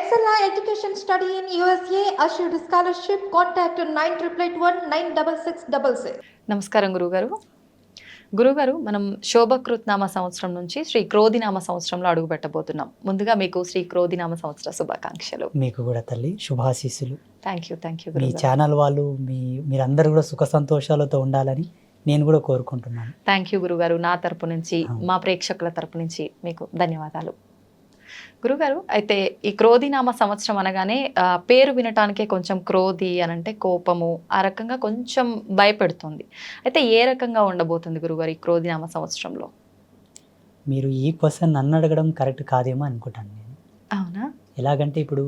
Excella Education Study in USA assured scholarship. Contact 9881 నమస్కారం గురుగారు మనం శోభకృత్నామ సంవత్సరం నుంచి శ్రీ క్రోధినామ సంవత్సరంలో అడుగు పెట్టబోతున్నాం. ముందుగా మీకు శ్రీ క్రోధినామ సంవత్సర శుభాకాంక్షలు. మీకు కూడా తల్లి శుభాశీస్సులు. థ్యాంక్ యూ మీ ఛానల్ వాళ్ళు మీరందరూ కూడా సుఖ సంతోషాలతో ఉండాలని నేను కూడా కోరుకుంటున్నాను. థ్యాంక్ యూ గురుగారు. నా తరపు నుంచి మా ప్రేక్షకుల తరపు నుంచి మీకు ధన్యవాదాలు. గురుగారు, అయితే ఈ క్రోధినామ సంవత్సరం అనగానే పేరు వినటానికే కొంచెం క్రోధి అని అంటే కోపము, ఆ రకంగా కొంచెం భయపెడుతుంది. అయితే ఏ రకంగా ఉండబోతుంది గురుగారు ఈ క్రోధినామ సంవత్సరంలో? మీరు ఈ క్వశ్చన్ నన్ను అడగడం కరెక్ట్ కాదేమో అనుకుంటాను నేను. అవునా? ఎలాగంటే ఇప్పుడు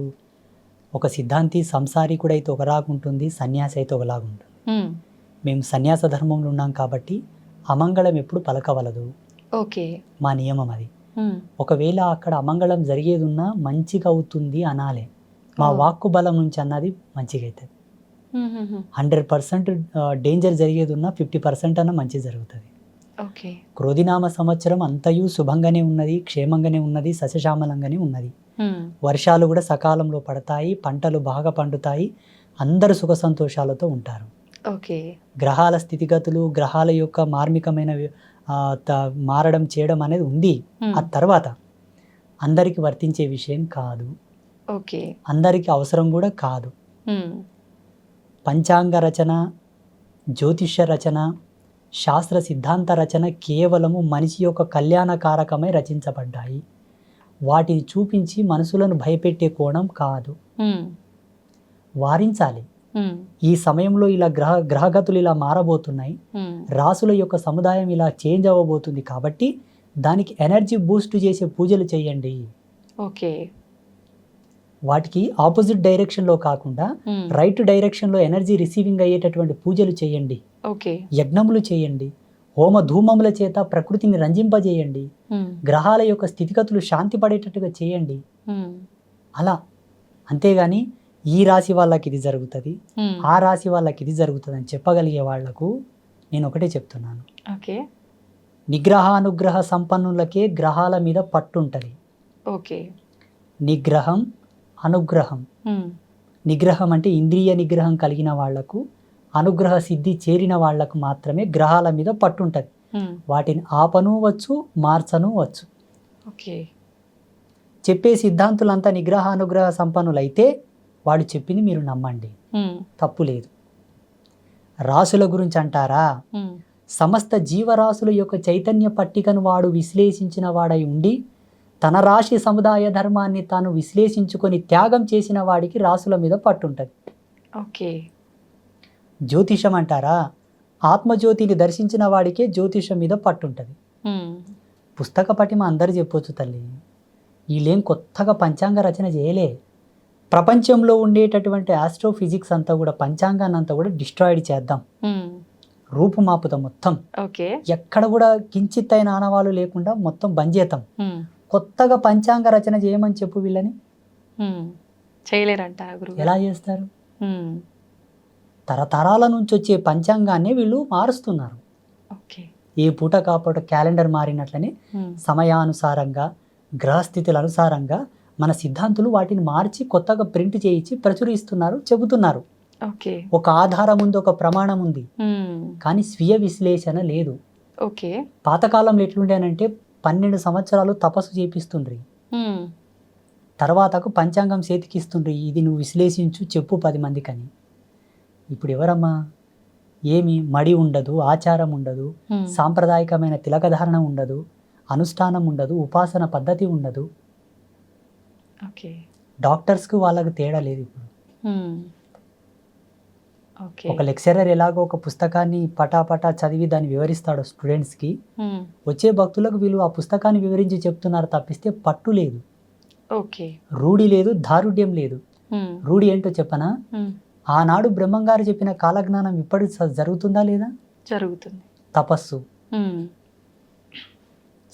ఒక సిద్ధాంతి సంసారికుడు అయితే ఒకలాగా ఉంటుంది, సన్యాసి అయితే ఒకలాగా ఉంటుంది. మేము సన్యాస ధర్మంలో ఉన్నాం కాబట్టి అమంగళం ఎప్పుడు పలకవలదు. ఓకే, మా నియమం అది. ఒకవేళ అక్కడ అమంగళం జరిగేది ఉన్నా మంచిగా అవుతుంది అనాలే. మా వాక్కు బలం నుంచి అన్నది మంచిగా అవుతుంది. 100% డేంజర్ జరిగేది ఉన్నా 50% అన్న మంచి జరుగుతుంది. క్రోధినామ సంవత్సరం అంతయు శుభంగానే ఉన్నది, క్షేమంగానే ఉన్నది, సస్యశ్యామలంగానే ఉన్నది. వర్షాలు కూడా సకాలంలో పడతాయి, పంటలు బాగా పండుతాయి, అందరూ సుఖ సంతోషాలతో ఉంటారు. గ్రహాల స్థితిగతులు, గ్రహాల యొక్క మార్మికమైన మారడం చేయడం అనేది ఉంది. ఆ తర్వాత అందరికి వర్తించే విషయం కాదు, అందరికి అవసరం కూడా కాదు. పంచాంగ రచన, జ్యోతిష్య రచన, శాస్త్ర సిద్ధాంత రచన కేవలము మనిషి యొక్క కళ్యాణకారకమై రచించబడ్డాయి. వాటిని చూపించి మనసులను భయపెట్టే కోణం కాదు, వారించాలి. ఈ సమయంలో ఇలా గ్రహగతులు ఇలా మారబోతున్నాయి, రాసుల యొక్క సముదాయం ఇలా చేంజ్ అవ్వబోతుంది కాబట్టి దానికి ఎనర్జీ బూస్ట్ చేసే పూజలు చేయండి. వాటికి ఆపోజిట్ డైరెక్షన్లో కాకుండా రైట్ డైరెక్షన్లో ఎనర్జీ రిసీవింగ్ అయ్యేటటువంటి పూజలు చేయండి, యజ్ఞములు చేయండి, హోమ ధూమముల చేత ప్రకృతిని రంజింపజేయండి, గ్రహాల యొక్క స్థితిగతులు శాంతి పడేటట్టుగా చేయండి. అలా, అంతేగాని ఈ రాశి వాళ్ళకి ఇది జరుగుతుంది, ఆ రాశి వాళ్ళకి ఇది జరుగుతుంది అని చెప్పగలిగే వాళ్లకు నేను ఒకటే చెప్తున్నాను. నిగ్రహానుగ్రహ సంపన్నులకే గ్రహాల మీద పట్టుంటది. నిగ్రహం, అనుగ్రహం. నిగ్రహం అంటే ఇంద్రియ నిగ్రహం కలిగిన వాళ్లకు, అనుగ్రహ సిద్ధి చేరిన వాళ్లకు మాత్రమే గ్రహాల మీద పట్టుంటది. వాటిని ఆపను వచ్చు, మార్చను వచ్చు. చెప్పే సిద్ధాంతులంతా నిగ్రహానుగ్రహ సంపన్నులైతే వాడు చెప్పింది మీరు నమ్మండి, తప్పు లేదు. రాసుల గురించి అంటారా, సమస్త జీవరాశుల యొక్క చైతన్య పట్టికను వాడు విశ్లేషించిన వాడై ఉండి తన రాశి సముదాయ ధర్మాన్ని తాను విశ్లేషించుకొని త్యాగం చేసిన వాడికి రాసుల మీద పట్టుంటది. జ్యోతిషం అంటారా, ఆత్మజ్యోతిని దర్శించిన వాడికే జ్యోతిషం మీద పట్టుంటది. పుస్తక పటిమ అందరు చెప్పొచ్చు తల్లి, వీళ్ళేం కొత్తగా పంచాంగ రచన చేయలే. ప్రపంచంలో ఉండేటటువంటి ఆస్ట్రోఫిజిక్స్ అంతా కూడా, పంచాంగాన్ని అంతా కూడా డిస్ట్రాయిడ్ చేద్దాం, రూపుమాపుతాం మొత్తం. ఎక్కడ కూడా కించిత్ అయిన ఆనవాళ్ళు లేకుండా మొత్తం బంద్ చేద్దాం. కొత్తగా పంచాంగ రచన చేయమని చెప్పు వీళ్ళని, చేయలేరంటారు. ఎలా చేస్తారు? తరతరాల నుంచి వచ్చే పంచాంగాన్ని వీళ్ళు మారుస్తున్నారు. ఏ పూట కాపూట క్యాలెండర్ మారినట్లనే సమయానుసారంగా, గ్రహస్థితుల అనుసారంగా మన సిద్ధాంతులు వాటిని మార్చి కొత్తగా ప్రింట్ చేయించి ప్రచురిస్తున్నారు, చెబుతున్నారు. ఒక ఆధారం ఉంది, ఒక ప్రమాణం ఉంది, కానీ స్వీయ విశ్లేషణ లేదు. పాతకాలంలో ఎట్లుండేనంటే 12 సంవత్సరాలు తపస్సు చేపిస్తుండ్రి, తర్వాతకు పంచాంగం చేతికిస్తుండ్రి, ఇది నువ్వు విశ్లేషించు చెప్పు 10 మందికి అని. ఇప్పుడు ఎవరమ్మా, ఏమి మడి ఉండదు, ఆచారం ఉండదు, సాంప్రదాయకమైన తిలకధారణ ఉండదు, అనుష్ఠానం ఉండదు, ఉపాసన పద్ధతి ఉండదు. డాక్టర్స్కి వాళ్ళకి తేడా లేదు. ఇప్పుడు ఒక లెక్చరర్ ఎలాగో ఒక పుస్తకాన్ని పటాపటా చదివి దాన్ని వివరిస్తాడు స్టూడెంట్స్కి, వచ్చే భక్తులకు వీళ్ళు ఆ పుస్తకాన్ని వివరించి చెప్తున్నారు తప్పిస్తే పట్టు లేదు, రూఢి లేదు, దారుఢ్యం లేదు. రూఢి ఏంటో చెప్పనా, ఆనాడు బ్రహ్మంగారు చెప్పిన కాలజ్ఞానం ఇప్పటి జరుగుతుందా లేదా? జరుగుతుంది. తపస్సు,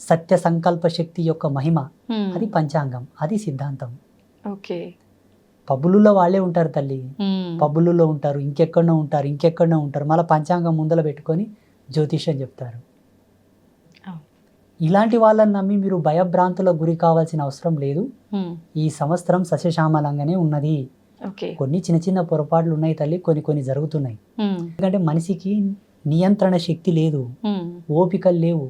సత్య సంకల్ప శక్తి యొక్క మహిమ, అది పంచాంగం, అది సిద్ధాంతం. పబ్బులలో వాళ్ళే ఉంటారు తల్లి, పబ్బులలో ఉంటారు, ఇంకెక్కడో ఉంటారు, మళ్ళీ పంచాంగం ముందర పెట్టుకొని జ్యోతిష్యం చెప్తారు. ఇలాంటి వాళ్ళని నమ్మి మీరు భయభ్రాంతులకు గురి కావాల్సిన అవసరం లేదు. ఉమ్, ఈ సంవత్సరం సస్యశ్యామలంగానే ఉన్నది. ఓకే. కొన్ని చిన్న చిన్న పొరపాట్లు ఉన్నాయి తల్లి, కొన్ని జరుగుతున్నాయి. ఉమ్, ఎందుకంటే మనిషికి నియంత్రణ శక్తి లేదు, ఉమ్, ఓపికలు లేవు.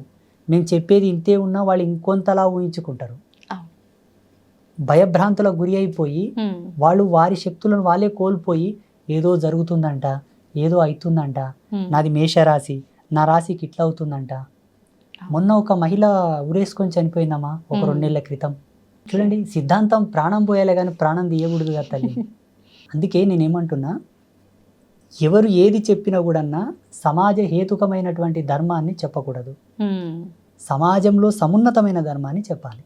మేము చెప్పేది ఇంతే ఉన్నా వాళ్ళు ఇంకొంతలా ఊహించుకుంటారు. అవును. భయభ్రాంతులకు గురి అయిపోయి ఉమ్, వాళ్ళు వారి శక్తులను వాళ్ళే కోల్పోయి ఏదో జరుగుతుందంట, ఏదో అవుతుందంట, ఉమ్, నాది మేషరాశి, నా రాశికి ఇట్లా అవుతుందంట. మొన్న ఒక మహిళ ఉరేసుకొని చనిపోయిందమ్మా ఒక 2 నెలల క్రితం. చూడండి, సిద్ధాంతం ప్రాణం పోయాలే కానీ ప్రాణం తీయకూడదు కదా తల్లి. అందుకే నేనేమంటున్నా, ఎవరు ఏది చెప్పినా కూడా సమాజ హేతుకమైనటువంటి ధర్మాన్ని చెప్పకూడదు, ఉమ్. సమాజంలో సమున్నతమైన ధర్మాన్ని చెప్పాలి.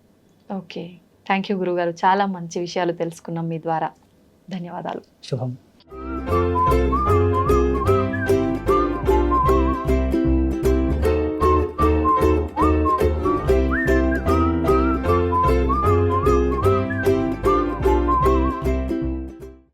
ఓకే, థ్యాంక్ యూ గురుగారు. చాలా మంచి విషయాలు తెలుసుకున్నాం మీ ద్వారా. ధన్యవాదాలు. శుభం.